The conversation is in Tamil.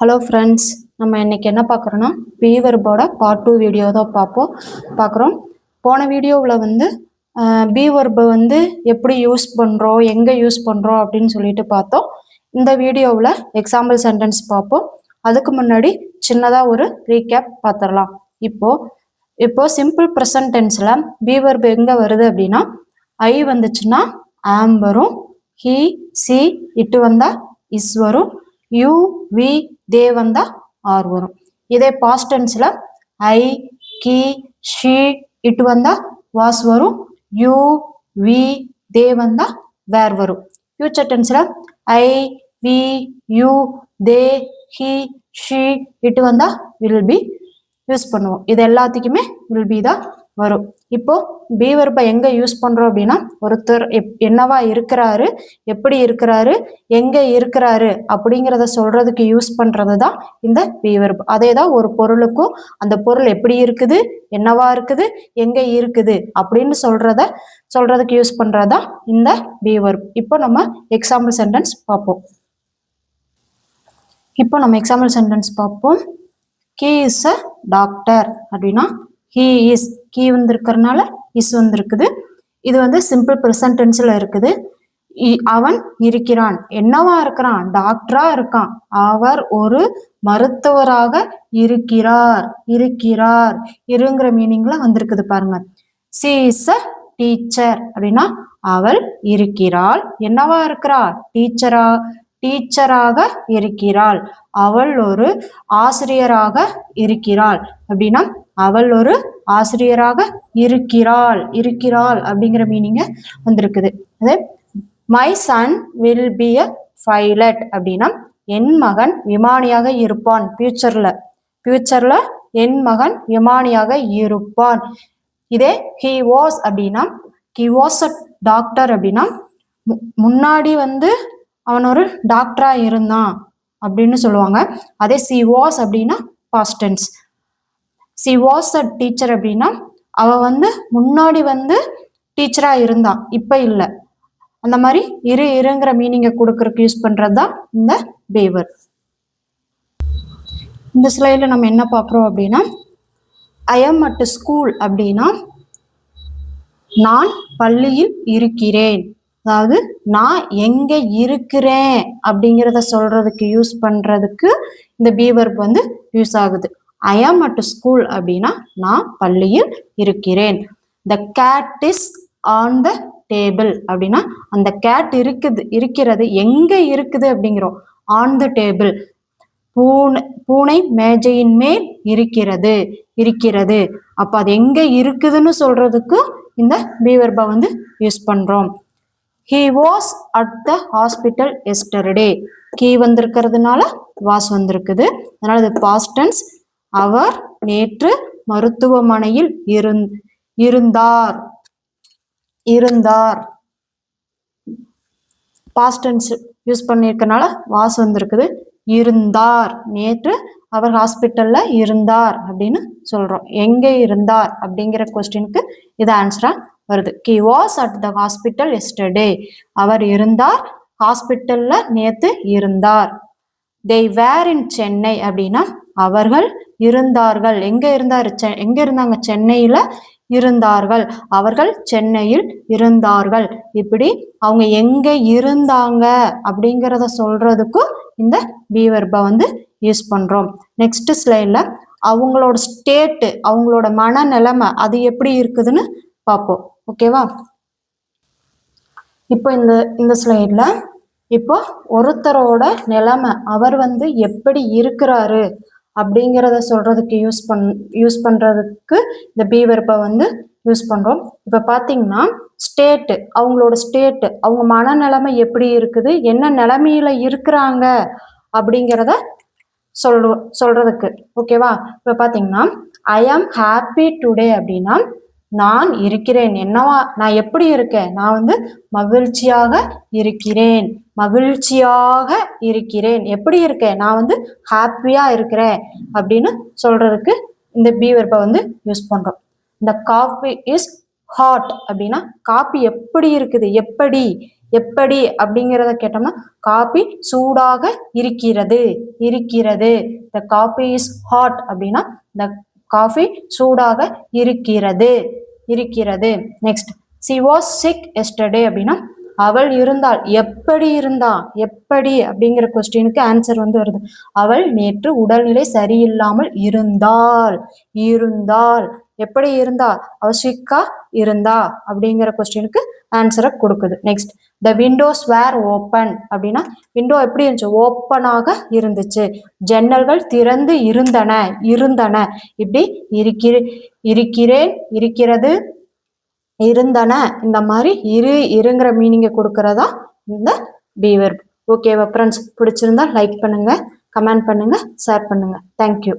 ஹலோ ஃப்ரெண்ட்ஸ், நம்ம இன்னைக்கு என்ன பார்க்குறோன்னா பி வெர்போட பார்ட் 2 வீடியோ தான் பார்க்குறோம். போன வீடியோவில் வந்து பி வெர்பை வந்து எப்படி யூஸ் பண்ணுறோம், எங்கே யூஸ் பண்ணுறோம் அப்படின்னு சொல்லிட்டு பார்த்தோம். இந்த வீடியோவில் எக்ஸாம்பிள் சென்டென்ஸ் பார்ப்போம். அதுக்கு முன்னாடி சின்னதாக ஒரு ரீகேப் பார்த்துடலாம். இப்போ சிம்பிள் ப்ரெசன்ட் டென்ஸில் பி வெர்பு எங்கே வருது அப்படின்னா ஐ வந்துச்சுன்னா ஆம் வரும், ஹி சி இட்டு வந்தால் இஸ் வரும், யூ வி தே வந்தா ஆர் வரும். இதே பாஸ்ட் டென்ஸ்ல ஐ கி ஷி இட் வந்தா வாஸ் வரும், யூ வி தே வந்தா வேர் வரும். ஃபியூச்சர் டென்ஸ்ல I we you they he she it வந்தா வில் பி யூஸ் பண்ணுவோம். இது எல்லாத்துக்குமே வில் பி தான் வரும். இப்போ பி வெர்பை எங்க யூஸ் பண்றோம் அப்படின்னா ஒருத்தர் என்னவா இருக்கிறாரு, எப்படி இருக்கிறாரு, எங்க இருக்கிறாரு அப்படிங்கிறத சொல்றதுக்கு யூஸ் பண்றது தான் இந்த பி வெர்ப். அதே தான் ஒரு பொருளுக்கும் அந்த பொருள் எப்படி இருக்குது, என்னவா இருக்குது, எங்க இருக்குது அப்படின்னு சொல்றதுக்கு யூஸ் பண்றதா இந்த பி வெர்ப். இப்போ நம்ம எக்ஸாம்பிள் சென்டென்ஸ் பார்ப்போம். ஹி இஸ் அ டாக்டர் அப்படின்னா ஹி இஸ், ஹி வந்திருக்கிறதுனால இஸ் வந்திருக்குது. இது வந்து சிம்பிள் ப்ரெசன்ட் டென்ஸ்ல இருக்குது. அவன் இருக்கிறான், என்னவா இருக்கிறான், டாக்டரா இருக்கான். அவர் ஒரு மருத்துவராக இருக்கிறார், இருங்கிற மீனிங்ல வந்திருக்குது பாருங்க. சி இஸ் அ டீச்சர் அப்படின்னா அவள் இருக்கிறாள், என்னவா இருக்கிறாள், டீச்சராக இருக்கிறாள். அவள் ஒரு ஆசிரியராக இருக்கிறாள் அப்படின்னா அவள் ஒரு ஆசிரியராக இருக்கிறாள் அப்படிங்கிற மீனிங்க வந்திருக்குது. அதே my son will be a pilot அப்படின்னா என் மகன் விமானியாக இருப்பான். ஃபியூச்சர்ல என் மகன் விமானியாக இருப்பான். இதே ஹி வாஸ் அப்படின்னா ஹி வாஸ் அ டாக்டர் அப்படின்னா முன்னாடி வந்து அவன் ஒரு டாக்டரா இருந்தான் அப்படின்னு சொல்லுவாங்க. அதே சி வாஸ் அப்படின்னா past tense. She was a teacher அப்படின்னா அவ வந்து முன்னாடி வந்து டீச்சரா இருந்தான், இப்ப இல்லை. அந்த மாதிரி இருங்கிற மீனிங்கை கொடுக்கறதுக்கு யூஸ் பண்றது தான் இந்த பி வெர்ப். இந்த ஸ்லைடில் நம்ம என்ன பார்க்குறோம் அப்படின்னா ஐ எம் அட் ஸ்கூல் அப்படின்னா நான் பள்ளியில் இருக்கிறேன். அதாவது நான் எங்க இருக்கிறேன் அப்படிங்கிறத சொல்றதுக்கு யூஸ் பண்றதுக்கு இந்த பி வெர்ப் வந்து யூஸ் ஆகுது. ஐ ஆம் அட் ஸ்கூல் அப்படின்னா நான் பள்ளியில் இருக்கிறேன். The cat is on the table அப்படின்னா அந்த கேட் இருக்கிறது எங்க இருக்குது அப்படிங்கிறோம். ஆன் த டேபிள், பூனை மேஜையின் மேல் இருக்கிறது. அப்ப அது எங்க இருக்குதுன்னு சொல்றதுக்கு இந்த பி வெர்பை வந்து யூஸ் பண்றோம். He was at the hospital yesterday. He வந்திருக்கிறதுனால was வந்திருக்குது. அதனால இது past tense. அவர் நேற்று மருத்துவமனையில் இருந்தார். past tense யூஸ் பண்ணிருக்கனால was வந்திருக்குது. இருந்தார், நேற்று அவர் ஹாஸ்பிட்டல்ல இருந்தார் அப்படின்னு சொல்றோம். எங்க இருந்தார் அப்படிங்கிற கொஸ்டினுக்கு இது ஆன்சரா வருது. He was at the hospital yesterday. அவர் இருந்தார், ஹாஸ்பிட்டல்ல நேத்து இருந்தார். They were in Chennai அப்படின்னா அவர்கள் இருந்தார்கள். எங்க இருந்தாங்க, சென்னையில இருந்தார்கள். அவர்கள் சென்னையில் இருந்தார்கள். இப்படி அவங்க எங்க இருந்தாங்க அப்படிங்கிறத சொல்றதுக்கும் இந்த பி வெர்பை வந்து யூஸ் பண்றோம். நெக்ஸ்ட் ஸ்லைட்ல அவங்களோட ஸ்டேட், அவங்களோட மனநிலைமை அது எப்படி இருக்குதுன்னு பார்ப்போம். ஓகேவா? இப்போ இந்த ஸ்லைட்ல இப்போ ஒருத்தரோட நிலைமை, அவர் வந்து எப்படி இருக்கிறாரு அப்படிங்கிறத சொல்றதுக்கு யூஸ் பண்றதுக்கு இந்த பி வெர்பை வந்து யூஸ் பண்றோம். இப்ப பாத்தீங்கன்னா அவங்களோட ஸ்டேட், அவங்க மனநிலைமை எப்படி இருக்குது, என்ன நிலைமையில இருக்கிறாங்க அப்படிங்கிறத சொல்றதுக்கு. ஓகேவா? இப்ப பாத்தீங்கன்னா ஐ ஆம் ஹாப்பி டுடே அப்படின்னா நான் இருக்கிறேன், நான் எப்படி இருக்கேன், நான் வந்து மகிழ்ச்சியாக இருக்கிறேன். எப்படி இருக்கேன், நான் வந்து ஹாப்பியா இருக்கிறேன் அப்படின்னு சொல்றதுக்கு இந்த பி வெர்பை வந்து யூஸ் பண்றோம். இந்த காஃபி இஸ் ஹாட் அப்படின்னா காபி எப்படி இருக்குது, எப்படி அப்படிங்கிறத கேட்டோம்னா காபி சூடாக இருக்கிறது இருக்கிறது. த காபி இஸ் ஹாட் அப்படின்னா த காஃபி சூடாக இருக்கிறது இருக்கிறது. Next she was sick yesterday அப்படின்னா அவள் இருந்தாள். எப்படி இருந்தா எப்படி அப்படிங்கிற கொஸ்டினுக்கு ஆன்சர் வந்து வருது. அவள் நேற்று உடல்நிலை சரியில்லாமல் இருந்தாள் இருந்தாள். எப்படி இருந்தா? அவ சிக்கா இருந்தா அப்படிங்கிற கொஸ்டினுக்கு ஆன்சரை கொடுக்குது. Next the windows were open அப்படின்னா விண்டோ எப்படி இருந்துச்சு? ஓப்பனாக இருந்துச்சு. ஜன்னல்கள் திறந்து இருந்தன இருந்தன. இப்படி இருக்கிறேன் இருக்கிறது இருந்தன இந்த மாதிரி இருங்கிற மீனிங்கை கொடுக்கறதா இந்த பி வெர்ப். ஓகேவா ஃப்ரெண்ட்ஸ்? பிடிச்சிருந்தா லைக் பண்ணுங்க, கமெண்ட் பண்ணுங்க, ஷேர் பண்ணுங்க. தேங்க்யூ.